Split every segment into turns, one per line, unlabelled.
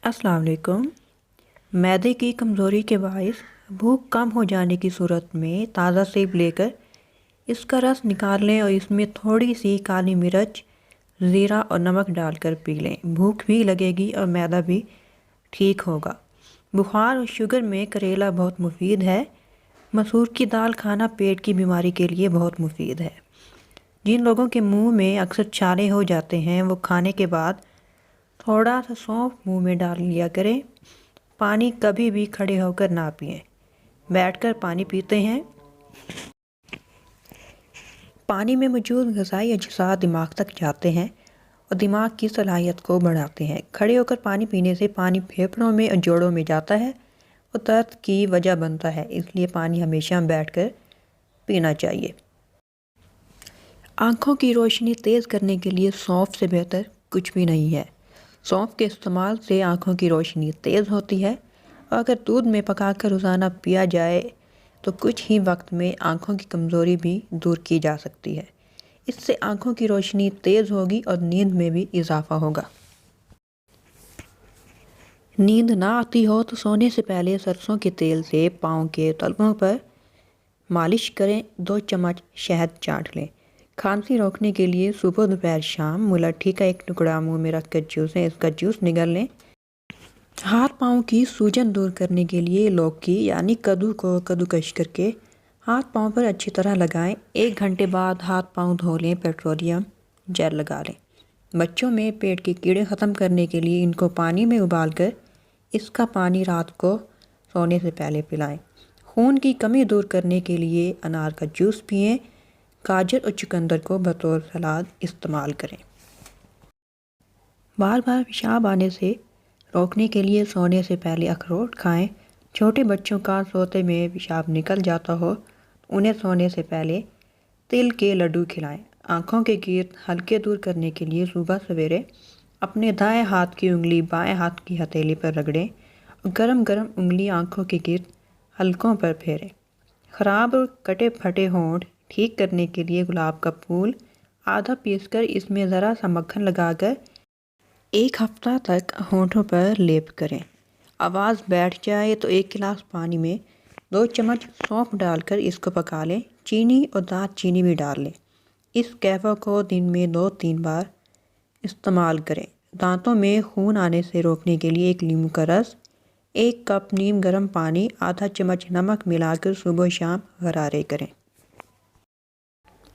अस्सलाम वालेकुम। मैदे की कमज़ोरी के बायस भूख कम हो जाने की सूरत में ताज़ा सेब लेकर इसका रस निकाल लें और इसमें थोड़ी सी काली मिर्च, ज़ीरा और नमक डालकर पी लें। भूख भी लगेगी और मैदा भी ठीक होगा। बुखार और शुगर में करेला बहुत मुफीद है। मसूर की दाल खाना पेट की बीमारी के लिए बहुत मुफीद है। जिन लोगों के मुंह में अक्सर छाले हो जाते हैं वो खाने के बाद थोड़ा सा सौंफ मुंह में डाल लिया करें। पानी कभी भी खड़े होकर ना पिएं, बैठकर पानी पीते हैं। पानी में मौजूद ग़िज़ाई अज्जा दिमाग तक जाते हैं और दिमाग की सलाहियत को बढ़ाते हैं। खड़े होकर पानी पीने से पानी फेफड़ों में और जोड़ों में जाता है और दर्द की वजह बनता है, इसलिए पानी हमेशा बैठकर पीना चाहिए। आँखों की रोशनी तेज़ करने के लिए सौंफ से बेहतर कुछ भी नहीं है। सौंफ के इस्तेमाल से आँखों की रोशनी तेज़ होती है और अगर दूध में पकाकर रोज़ाना पिया जाए तो कुछ ही वक्त में आँखों की कमज़ोरी भी दूर की जा सकती है। इससे आँखों की रोशनी तेज़ होगी और नींद में भी इजाफ़ा होगा। नींद ना आती हो तो सोने से पहले सरसों के तेल से पाँव के तलवों पर मालिश करें। 2 चम्मच शहद चाट लें। खांसी रोकने के लिए सुबह दोपहर शाम मुलट्ठी का एक टुकड़ा मुंह में रखकर चूसें, इसका जूस निगल लें। हाथ पाँव की सूजन दूर करने के लिए लौकी यानी कद्दू को कद्दूकश करके हाथ पाँव पर अच्छी तरह लगाएं। 1 घंटे बाद हाथ पाँव धो लें, पेट्रोलियम जेल लगा लें। बच्चों में पेट के कीड़े ख़त्म करने के लिए इनको पानी में उबालकर इसका पानी रात को सोने से पहले पिलाएं। खून की कमी दूर करने के लिए अनार का जूस पिएं। गाजर और चुकंदर को बतौर सलाद इस्तेमाल करें। बार बार पेशाब आने से रोकने के लिए सोने से पहले अखरोट खाएं। छोटे बच्चों का सोते में पेशाब निकल जाता हो तो उन्हें सोने से पहले तिल के लड्डू खिलाएं। आँखों के गिर्द हल्के दूर करने के लिए सुबह सवेरे अपने दाएं हाथ की उंगली बाएं हाथ की हथेली पर रगड़ें और गरम गरम उंगली आँखों के गिर्द हलकों पर फेरें। ख़राब और कटे फटे होंठ ठीक करने के लिए गुलाब का फूल आधा पीसकर इसमें ज़रा सा मक्खन लगाकर 1 हफ्ता तक होंठों पर लेप करें। आवाज़ बैठ जाए तो 1 गिलास पानी में 2 चम्मच सौंफ डालकर इसको पका लें। चीनी और दाद चीनी भी डाल लें। इस कहवा को दिन में 2-3 बार इस्तेमाल करें। दांतों में खून आने से रोकने के लिए 1 नींबू का रस, 1 कप नीम गर्म पानी, आधा चम्मच नमक मिलाकर सुबह शाम गरारे करें।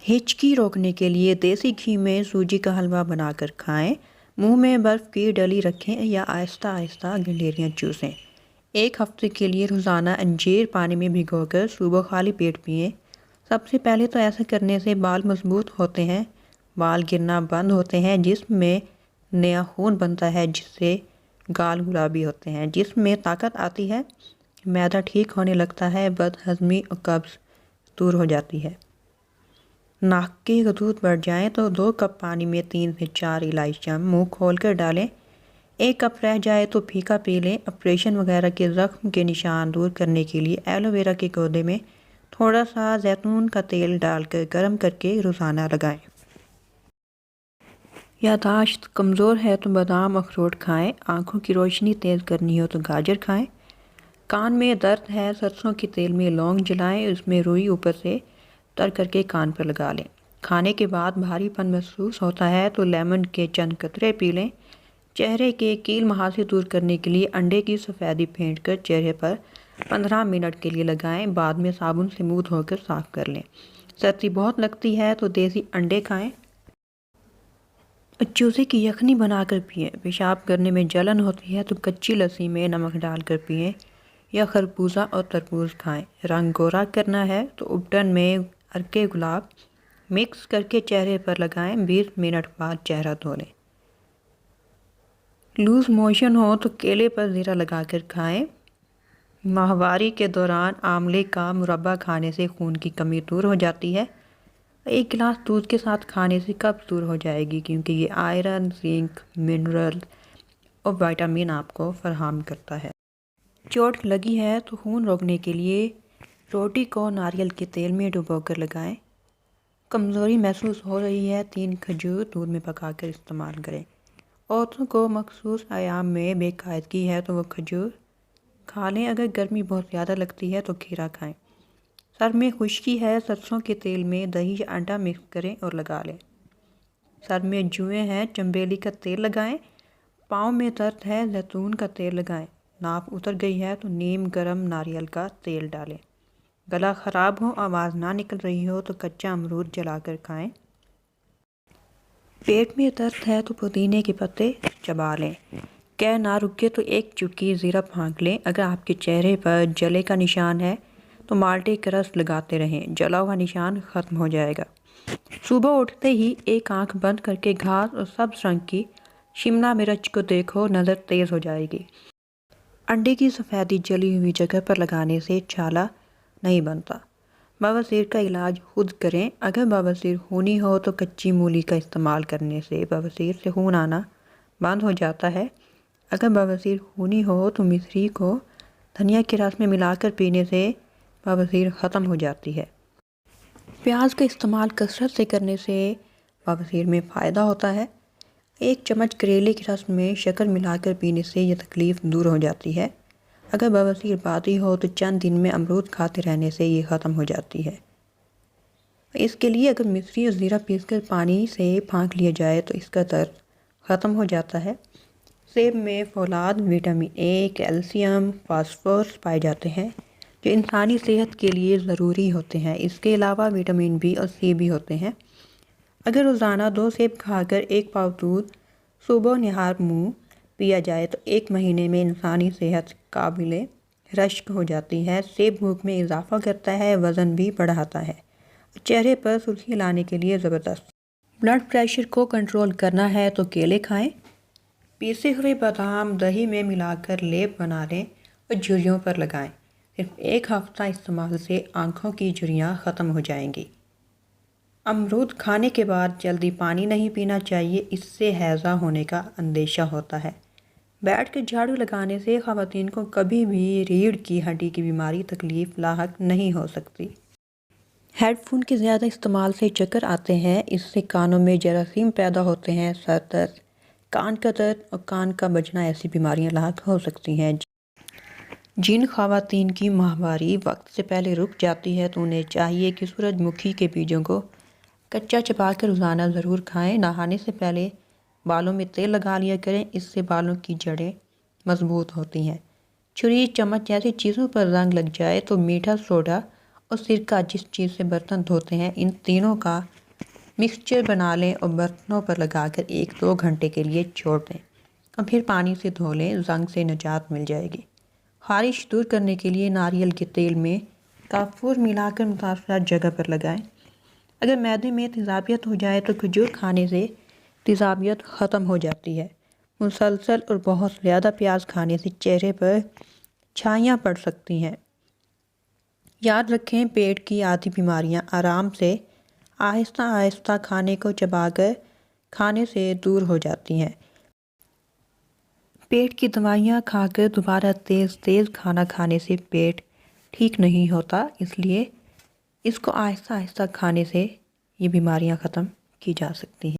हिचकी रोकने के लिए देसी घी में सूजी का हलवा बनाकर खाएं। मुंह में बर्फ़ की डली रखें या आहिस्ता आहिस्ता गंडेरियाँ चूसें। 1 हफ्ते के लिए रोज़ाना अंजीर पानी में भिगोकर सुबह खाली पेट पिएं। सबसे पहले तो ऐसा करने से बाल मजबूत होते हैं, बाल गिरना बंद होते हैं, जिस्म में नया खून बनता है जिससे गाल गुलाबी होते हैं, जिस्म में ताकत आती है, मैदा ठीक होने लगता है, बदहज़मी और कब्ज़ दूर हो जाती है। नाक की खजूत बढ़ जाए तो 2 कप पानी में 3 से 4 इलायचियाँ मुँह खोलकर डालें। 1 कप रह जाए तो फीका पी लें। ऑपरेशन वगैरह के ज़ख्म के निशान दूर करने के लिए एलोवेरा के पौधे में थोड़ा सा जैतून का तेल डालकर गर्म करके रोज़ाना लगाएं। यादाश्त कमज़ोर है तो बादाम अखरोट खाएं। आँखों की रोशनी तेज़ करनी हो तो गाजर खाएं। कान में दर्द है, सरसों के तेल में लौंग जलाएं, उसमें रुई ऊपर से तर करके कान पर लगा लें। खाने के बाद भारीपन महसूस होता है तो लेमन के चंद कतरे पी लें। चेहरे के कील मुहासे दूर करने के लिए अंडे की सफ़ेदी फेंट कर चेहरे पर 15 मिनट के लिए लगाएं। बाद में साबुन से मुँह धोकर साफ़ कर लें। सर्दी बहुत लगती है तो देसी अंडे खाएं। चूजे की यखनी बनाकर पिएं। पेशाब करने में जलन होती है तो कच्ची लस्सी में नमक डालकर पिएं या खरबूजा और तरबूज खाएं। रंग गोरा करना है तो उबटन में अर्के गुलाब मिक्स करके चेहरे पर लगाएं। 20 मिनट बाद चेहरा धो लें। लूज़ मोशन हो तो केले पर ज़ीरा लगाकर खाएं। माहवारी के दौरान आंवले का मुरब्बा खाने से खून की कमी दूर हो जाती है। 1 गिलास दूध के साथ खाने से कब्ज़ दूर हो जाएगी क्योंकि ये आयरन, जिंक, मिनरल और विटामिन आपको फराहम करता है। चोट लगी है तो खून रोकने के लिए रोटी को नारियल के तेल में डुबोकर लगाएं। कमज़ोरी महसूस हो रही है, 3 खजूर दूध में पकाकर इस्तेमाल करें। عورتوں کو مخصوص ایام میں بے قاعدگی ہے تو وہ کھجور کھا لیں، اگر گرمی بہت زیادہ لگتی ہے تو کھیرا کھائیں۔ سر میں خشکی ہے، سرسوں کے تیل میں دہی یا انڈا مکس کریں اور لگا لیں۔ سر میں جوئیں ہیں، چنبیلی کا تیل لگائیں۔ پاؤں میں درد ہے، زیتون کا تیل لگائیں۔ ناف اتر گئی ہے تو نیم گرم ناریل کا تیل ڈالیں۔ گلا خراب ہو، آواز نہ نکل رہی ہو تو کچا امرود جلا کر کھائیں۔ پیٹ میں درد ہے تو پودینے کے پتے چبا لیں۔ قے نہ رکے تو ایک چٹکی زیرہ پھونک لیں۔ اگر آپ کے چہرے پر جلے کا نشان ہے تو مالٹے کا رس لگاتے رہیں، جلا ہوا نشان ختم ہو جائے گا۔ صبح اٹھتے ہی ایک آنکھ بند کر کے گھاس اور سبز رنگ کی شملہ مرچ کو دیکھو، نظر تیز ہو جائے گی۔ انڈے کی سفیدی جلی ہوئی جگہ پر لگانے سے چھالا نہیں بنتا۔ بواسیر کا علاج خود کریں۔ اگر بواسیر خونی ہو تو کچی مولی کا استعمال کرنے سے بواسیر سے خون آنا بند ہو جاتا ہے۔ اگر بواسیر خونی ہو تو مصری کو دھنیا کے رس میں ملا کر پینے سے بواسیر ختم ہو جاتی ہے۔ پیاز کا استعمال کثرت سے کرنے سے بواسیر میں فائدہ ہوتا ہے۔ ایک چمچ کریلے کے رس میں شکر ملا کر پینے سے یہ تکلیف دور ہو جاتی ہے۔ اگر بواسیر بادی ہو تو چند دن میں امرود کھاتے رہنے سے یہ ختم ہو جاتی ہے۔ اس کے لیے اگر مصری اور زیرہ پیس کر پانی سے پھانک لیا جائے تو اس کا درد ختم ہو جاتا ہے۔ سیب میں فولاد، وٹامن اے، کیلشیم، فاسفورس پائے جاتے ہیں جو انسانی صحت کے لیے ضروری ہوتے ہیں۔ اس کے علاوہ وٹامن بی اور سی بھی ہوتے ہیں۔ اگر روزانہ 2 سیب کھا کر 1 پاؤ دودھ صبح و نہار منہ پیا جائے تو 1 مہینے میں انسانی صحت قابل رشک ہو جاتی ہے۔ سیب بھوک میں اضافہ کرتا ہے، وزن بھی بڑھاتا ہے اور چہرے پر سرخی لانے کے لیے زبردست۔ بلڈ پریشر کو کنٹرول کرنا ہے تو کیلے کھائیں۔ پیسے ہوئے بادام دہی میں ملا کر لیپ بنا لیں اور جھریوں پر لگائیں۔ صرف 1 ہفتہ استعمال سے آنکھوں کی جھریاں ختم ہو جائیں گی۔ امرود کھانے کے بعد جلدی پانی نہیں پینا چاہیے، اس سے ہیضہ ہونے کا اندیشہ ہوتا ہے۔ بیٹھ کر جھاڑو لگانے سے خواتین کو کبھی بھی ریڑھ کی ہڈی کی بیماری تکلیف لاحق نہیں ہو سکتی۔ ہیڈ فون کے زیادہ استعمال سے چکر آتے ہیں، اس سے کانوں میں جراثیم پیدا ہوتے ہیں۔ سر درد، کان کا درد اور کان کا بجنا ایسی بیماریاں لاحق ہو سکتی ہیں۔ جن خواتین کی ماہواری وقت سے پہلے رک جاتی ہے تو انہیں چاہیے کہ سورج مکھی کے بیجوں کو کچا چبا کر روزانہ ضرور کھائیں۔ نہانے سے پہلے بالوں میں تیل لگا لیا کریں، اس سے بالوں کی جڑیں مضبوط ہوتی ہیں۔ چھری، چمچ جیسی چیزوں پر زنگ لگ جائے تو میٹھا سوڈا اور سرکہ جس چیز سے برتن دھوتے ہیں ان تینوں کا مکسچر بنا لیں اور برتنوں پر لگا کر 1-2 گھنٹے کے لیے چھوڑ دیں اور پھر پانی سے دھو لیں، زنگ سے نجات مل جائے گی۔ خارش دور کرنے کے لیے ناریل کے تیل میں کافور ملا کر متاثرہ جگہ پر لگائیں۔ اگر معدے میں تیزابیت ہو جائے تو کھجور کھانے سے تیزابیت ختم ہو جاتی ہے۔ مسلسل اور بہت زیادہ پیاز کھانے سے چہرے پر چھائیاں پڑ سکتی ہیں۔ یاد رکھیں، پیٹ کی آدھی بیماریاں آرام سے آہستہ آہستہ کھانے کو چبا کر کھانے سے دور ہو جاتی ہیں۔ پیٹ کی دوائیاں کھا کر دوبارہ تیز کھانا کھانے سے پیٹ ٹھیک نہیں ہوتا، اس لیے اس کو آہستہ آہستہ کھانے سے یہ بیماریاں ختم کی جا سکتی ہیں۔